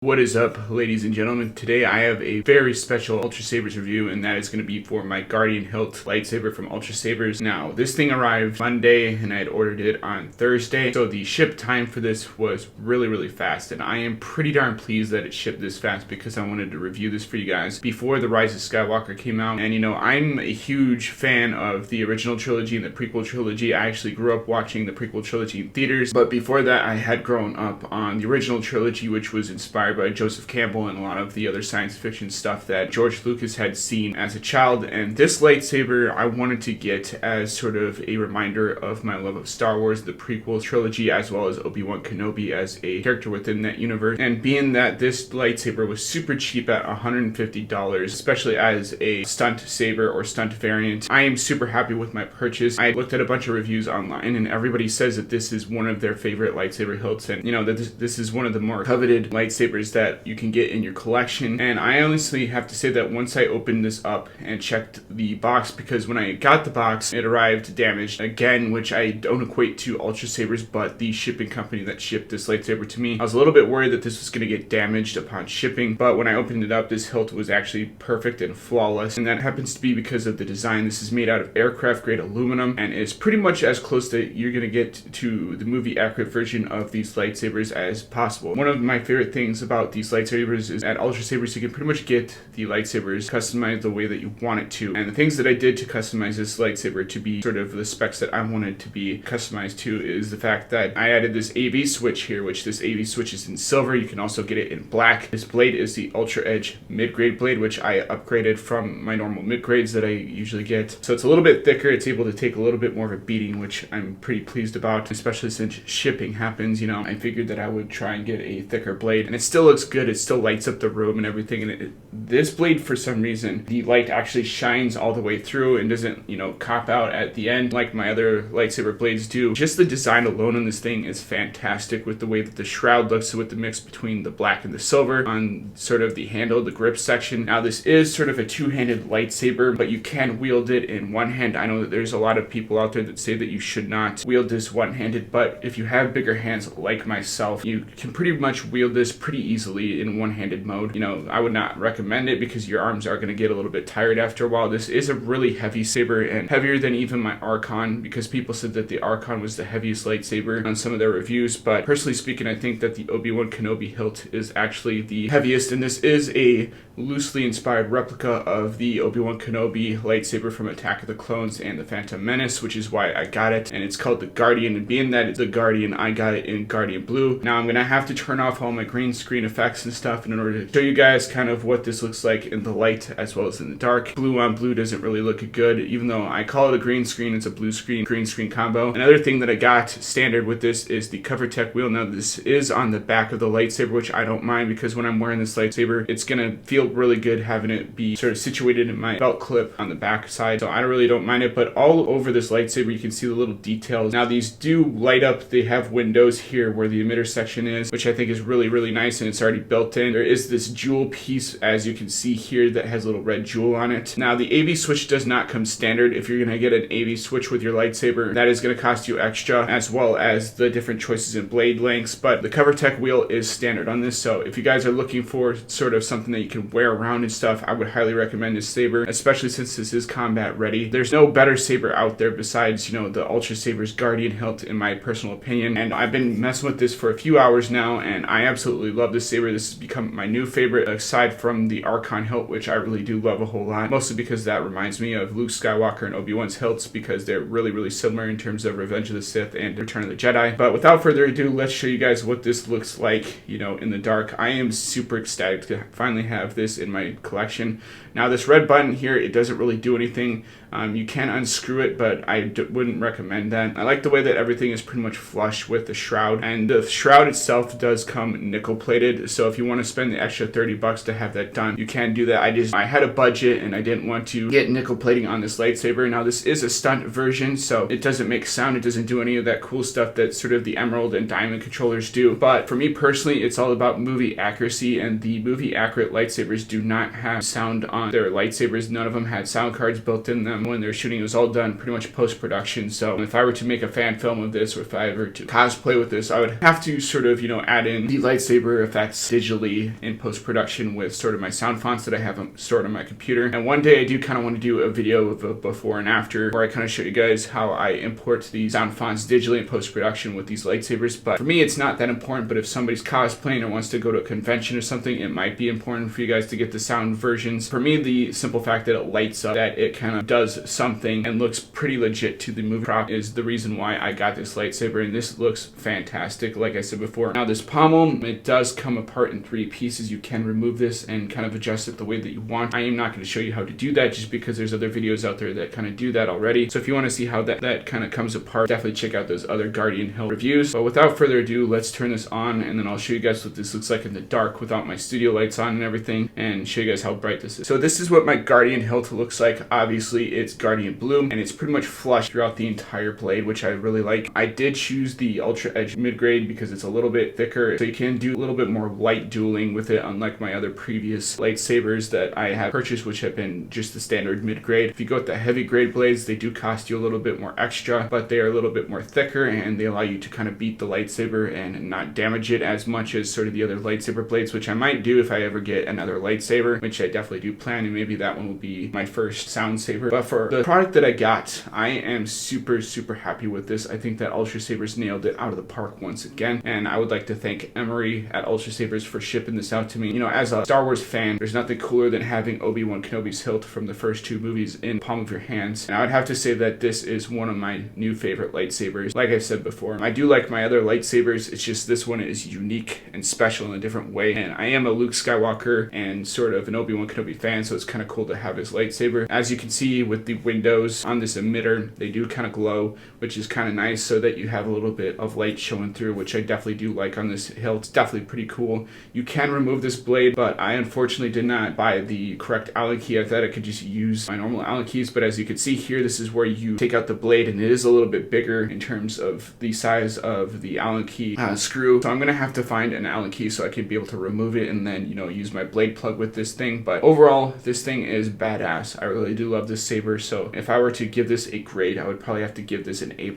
What is up, ladies and gentlemen? Today I have a very special Ultrasabers review, and that is going to be for my Guardian Hilt lightsaber from Ultrasabers. Now, this thing arrived Monday, and I had ordered it on Thursday, so the ship time for this was really fast, and I am pretty darn pleased that it shipped this fast because I wanted to review this for you guys before The Rise of Skywalker came out. And you know, I'm a huge fan of the original trilogy and the prequel trilogy. I actually grew up watching the prequel trilogy in theaters, but before that I had grown up on the original trilogy, which was inspired by Joseph Campbell and a lot of the other science fiction stuff that George Lucas had seen as a child. And this lightsaber I wanted to get as sort of a reminder of my love of Star Wars, the prequel trilogy, as well as Obi-Wan Kenobi as a character within that universe. And being that this lightsaber was super cheap at $150, especially as a Stunt Saber or Stunt variant, I am super happy with my purchase. I looked at a bunch of reviews online and everybody says that this is one of their favorite lightsaber hilts, and you know that this is one of the more coveted lightsabers that you can get in your collection. And I honestly have to say that once I opened this up and checked the box, because when I got the box it arrived damaged again, which I don't equate to Ultrasabers but the shipping company that shipped this lightsaber to me. I was a little bit worried that this was going to get damaged upon shipping, but when I opened it up, this hilt was actually perfect and flawless, and that happens to be because of the design. This is made out of aircraft grade aluminum and is pretty much as close that you're going to get to the movie accurate version of these lightsabers as possible. One of my favorite things about these lightsabers is at Ultrasabers you can pretty much get the lightsabers customized the way that you want it to. And the things that I did to customize this lightsaber to be sort of the specs that I wanted to be customized to is the fact that I added this AV switch here, which this AV switch is in silver. You can also get it in black. This blade is the Ultra Edge mid-grade blade, which I upgraded from my normal mid-grades that I usually get. So it's a little bit thicker. It's able to take a little bit more of a beating, which I'm pretty pleased about, especially since shipping happens. You know, I figured that I would try and get a thicker blade, and it still looks good. It still lights up the room and everything. And this blade, for some reason, the light actually shines all the way through and doesn't, you know, cop out at the end like my other lightsaber blades do. Just the design alone on this thing is fantastic, with the way that the shroud looks, with the mix between the black and the silver on sort of the handle, the grip section. Now this is sort of a two-handed lightsaber, but you can wield it in one hand. I know that there's a lot of people out there that say that you should not wield this one-handed, but if you have bigger hands like myself, you can pretty much wield this pretty easily in one-handed mode. You know, I would not recommend it because your arms are going to get a little bit tired after a while. This is a really heavy saber, and heavier than even my Archon, because people said that the Archon was the heaviest lightsaber on some of their reviews. But personally speaking, I think that the Obi-Wan Kenobi hilt is actually the heaviest, and this is a loosely inspired replica of the Obi-Wan Kenobi lightsaber from Attack of the Clones and the Phantom Menace, which is why I got it. And it's called the Guardian, and being that it's the Guardian, I got it in Guardian Blue. Now I'm gonna have to turn off all my green screen effects and stuff in order to show you guys kind of what this looks like in the light as well as in the dark. Blue on blue doesn't really look good, even though I call it a green screen. It's a blue screen green screen combo. Another thing that I got standard with this is the cover tech wheel. Now this is on the back of the lightsaber, which I don't mind because when I'm wearing this lightsaber, it's gonna feel really good having it be sort of situated in my belt clip on the back side, so I really don't mind it. But all over this lightsaber you can see the little details. Now these do light up. They have windows here where the emitter section is, which I think is really nice, and it's already built in. There is this jewel piece, as you can see here, that has a little red jewel on it. Now the AV switch does not come standard. If you're gonna get an AV switch with your lightsaber, that is gonna cost you extra, as well as the different choices in blade lengths. But the cover tech wheel is standard on this, so if you guys are looking for sort of something that you can wear around and stuff, I would highly recommend this saber, especially since this is combat ready. There's no better saber out there besides, you know, the Ultrasabers Guardian hilt, in my personal opinion. And I've been messing with this for a few hours now, and I absolutely love this saber. This has become my new favorite, aside from the Archon hilt, which I really do love a whole lot, mostly because that reminds me of Luke Skywalker and Obi-Wan's hilts, because they're really similar in terms of Revenge of the Sith and Return of the Jedi. But without further ado, let's show you guys what this looks like, you know, in the dark. I am super ecstatic to finally have this in my collection. Now this red button here, it doesn't really do anything. You can unscrew it, but I wouldn't recommend that. I like the way that everything is pretty much flush with the shroud, and the shroud itself does come nickel plated, so if you want to spend the extra $30 to have that done, you can do that. I had a budget and I didn't want to get nickel plating on this lightsaber. Now this is a stunt version, so it doesn't make sound, it doesn't do any of that cool stuff that sort of the Emerald and Diamond controllers do. But for me personally, it's all about movie accuracy, and the movie accurate lightsabers do not have sound on their lightsabers. None of them had sound cards built in them when they're shooting. It was all done pretty much post-production. So if I were to make a fan film of this, or if I were to cosplay with this, I would have to sort of, you know, add in the lightsaber effects digitally in post-production with sort of my sound fonts that I have stored on my computer. And one day I do kind of want to do a video of a before and after where I kind of show you guys how I import these sound fonts digitally in post-production with these lightsabers. But for me, it's not that important, but if somebody's cosplaying or wants to go to a convention or something, it might be important for you guys to get the sound versions. For me, the simple fact that it lights up, that it kind of does something and looks pretty legit to the movie prop is the reason why I got this lightsaber, and this looks fantastic, like I said before. Now this pommel, it does come apart in 3 pieces. You can remove this and kind of adjust it the way that you want. I am not going to show you how to do that just because there's other videos out there that kind of do that already. So if you want to see how that kind of comes apart, definitely check out those other Guardian Hilt reviews. But without further ado, let's turn this on and then I'll show you guys what this looks like in the dark without my studio lights on and everything, and show you guys how bright this is. So this is what my Guardian Hilt looks like. Obviously it's Guardian Blue and it's pretty much flush throughout the entire blade, which I really like. I did choose the Ultra Edge mid-grade because it's a little bit thicker, so you can do a little bit more light dueling with it, unlike my other previous lightsabers that I have purchased, which have been just the standard mid-grade. If you go with the heavy grade blades, they do cost you a little bit more extra, but they are a little bit more thicker and they allow you to kind of beat the lightsaber and not damage it as much as sort of the other lightsaber blades, which I might do if I ever get another lightsaber, which I definitely do plan, and maybe that one will be my first sound saber. But for the product that I got, I am super happy with this. I think that Ultrasabers nailed it out of the park once again, and I would like to thank Emery at Ultrasabers for shipping this out to me. You know, as a Star Wars fan, there's nothing cooler than having Obi-Wan Kenobi's hilt from the first 2 movies in the palm of your hands, and I would have to say that this is one of my new favorite lightsabers. Like I said before, I do like my other lightsabers, it's just this one is unique and special in a different way, and I am a Luke Skywalker and sort of an Obi-Wan Kenobi fan, so it's kind of cool to have his lightsaber. As you can see with the windows on this emitter, they do kind of glow, which is kind of nice so that you have a little bit of light showing through, which I definitely do like on this hilt. It's definitely pretty cool. You can remove this blade, but I unfortunately did not buy the correct Allen key. I thought I could just use my normal Allen keys, but as you can see here, this is where you take out the blade, and it is a little bit bigger in terms of the size of the Allen key screw. So I'm gonna have to find an Allen key so I can be able to remove it and then, you know, use my blade plug with this thing. But overall, this thing is badass. I really do love this saber. So if I were to give this a grade, I would probably have to give this an A+.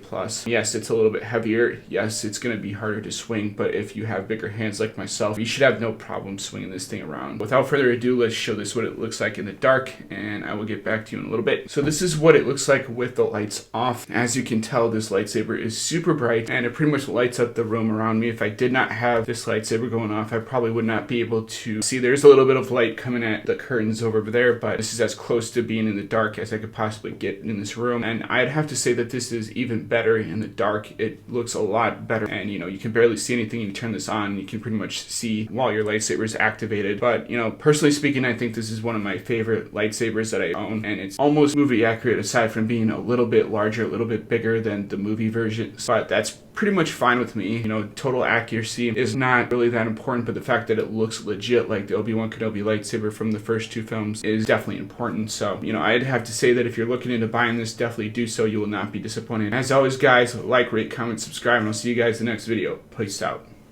Yes, it's a little bit heavier. Yes, it's gonna be harder to swing, but if you have bigger hands like myself, you should have no problem swinging this thing around. Without further ado, let's show this what it looks like in the dark, and I will get back to you in a little bit. So this is what it looks like with the lights off. As you can tell, this lightsaber is super bright and it pretty much lights up the room around me. If I did not have this lightsaber going off, I probably would not be able to see. There's a little bit of light coming at the curtains over there, but this is as close to being in the dark as I could possibly get in this room, and I'd have to say that this is even better in the dark. It looks a lot better, and you know, you can barely see anything. You turn this on, you can pretty much see while your lightsaber is activated. But you know, personally speaking, I think this is one of my favorite lightsabers that I own, and it's almost movie accurate aside from being a little bit larger, a little bit bigger than the movie version, but that's pretty much fine with me. You know, total accuracy is not really that important, but the fact that it looks legit like the Obi-Wan Kenobi lightsaber from the first 2 films is definitely important. So, you know, I'd have to say that if you're looking into buying this, definitely do so. You will not be disappointed. As always, guys, like, rate, comment, subscribe, and I'll see you guys in the next video. Peace out.